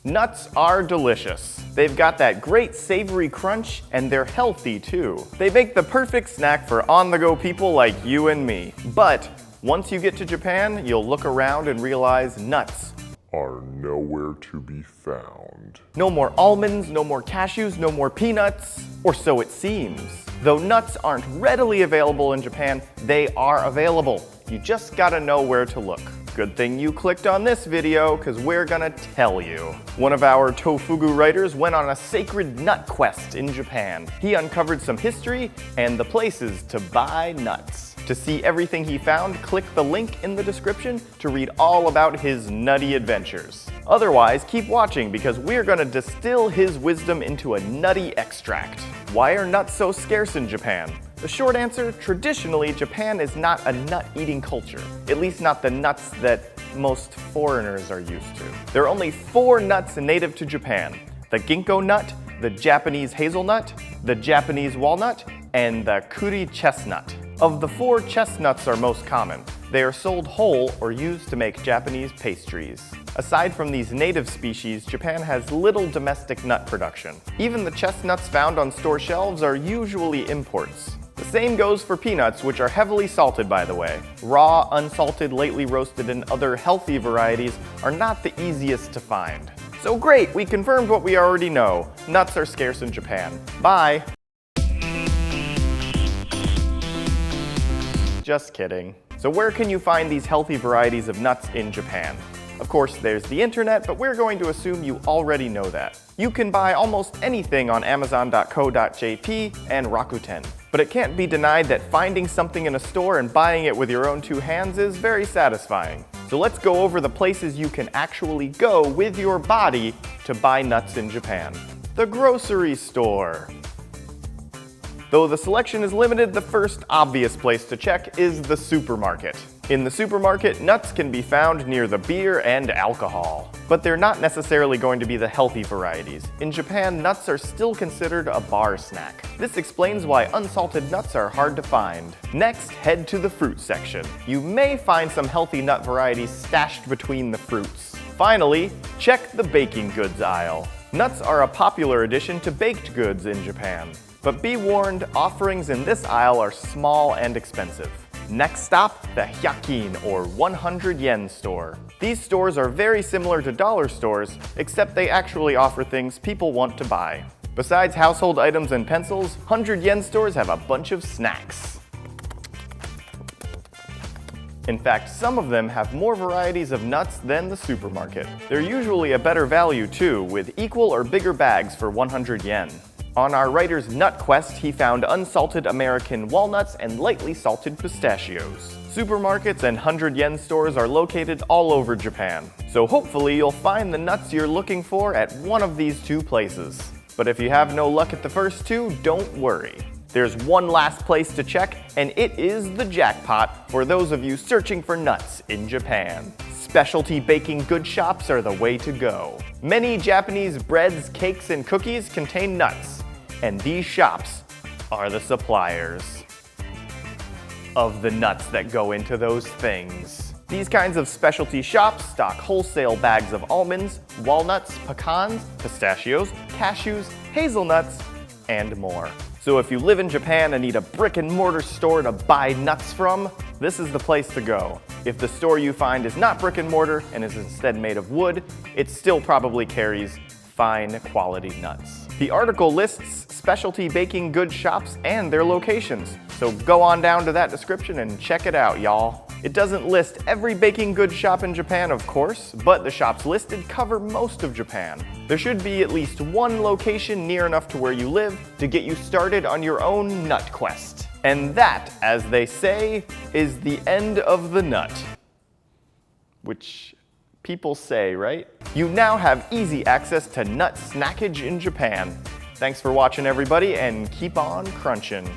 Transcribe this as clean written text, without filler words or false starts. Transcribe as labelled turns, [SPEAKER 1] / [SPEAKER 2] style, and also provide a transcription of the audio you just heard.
[SPEAKER 1] Nuts are delicious. They've got that great savory crunch, and they're healthy too. They make the perfect snack for on-the-go people like you and me. But once you get to Japan, you'll look around and realize nuts
[SPEAKER 2] are nowhere to be found.
[SPEAKER 1] No more almonds, no more cashews, no more peanuts, or so it seems. Though nuts aren't readily available in Japan, they are available. You just gotta know where to look. Good thing you clicked on this video, because we're gonna tell you. One of our Tofugu writers went on a sacred nut quest in Japan. He uncovered some history and the places to buy nuts. To see everything he found, click the link in the description to read all about his nutty adventures. Otherwise, keep watching because we're gonna distill his wisdom into a nutty extract. Why are nuts so scarce in Japan? The short answer, traditionally, Japan is not a nut-eating culture. At least not the nuts that most foreigners are used to. There are only 4 nuts native to Japan: the ginkgo nut, the Japanese hazelnut, the Japanese walnut, and the kuri chestnut. Of the 4, chestnuts are most common. They are sold whole or used to make Japanese pastries. Aside from these native species, Japan has little domestic nut production. Even the chestnuts found on store shelves are usually imports. The same goes for peanuts, which are heavily salted, by the way. Raw, unsalted, lightly roasted, and other healthy varieties are not the easiest to find. So great, we confirmed what we already know. Nuts are scarce in Japan. Bye. Just kidding. So where can you find these healthy varieties of nuts in Japan? Of course, there's the internet, but we're going to assume you already know that. You can buy almost anything on Amazon.co.jp and Rakuten. But it can't be denied that finding something in a store and buying it with your own 2 hands is very satisfying. So let's go over the places you can actually go with your body to buy nuts in Japan. The grocery store. Though the selection is limited, the first obvious place to check is the supermarket. In the supermarket, nuts can be found near the beer and alcohol. But they're not necessarily going to be the healthy varieties. In Japan, nuts are still considered a bar snack. This explains why unsalted nuts are hard to find. Next, head to the fruit section. You may find some healthy nut varieties stashed between the fruits. Finally, check the baking goods aisle. Nuts are a popular addition to baked goods in Japan. But be warned, offerings in this aisle are small and expensive. Next stop, the hyakin, or 100 yen store. These stores are very similar to dollar stores, except they actually offer things people want to buy. Besides household items and pencils, 100 yen stores have a bunch of snacks. In fact, some of them have more varieties of nuts than the supermarket. They're usually a better value too, with equal or bigger bags for 100 yen. On our writer's nut quest, he found unsalted American walnuts and lightly salted pistachios. Supermarkets and 100 yen stores are located all over Japan, so hopefully you'll find the nuts you're looking for at one of these 2 places. But if you have no luck at the first 2, don't worry. There's one last place to check, and it is the jackpot for those of you searching for nuts in Japan. Specialty baking good shops are the way to go. Many Japanese breads, cakes, and cookies contain nuts, and these shops are the suppliers of the nuts that go into those things. These kinds of specialty shops stock wholesale bags of almonds, walnuts, pecans, pistachios, cashews, hazelnuts, and more. So if you live in Japan and need a brick and mortar store to buy nuts from, this is the place to go. If the store you find is not brick and mortar and is instead made of wood, it still probably carries fine quality nuts. The article lists specialty baking goods shops and their locations, so go on down to that description and check it out, y'all. It doesn't list every baking goods shop in Japan, of course, but the shops listed cover most of Japan. There should be at least one location near enough to where you live to get you started on your own nut quest. And that, as they say, is the end of the nut. Which people say, right? You now have easy access to nut snackage in Japan. Thanks for watching, everybody, and keep on crunching.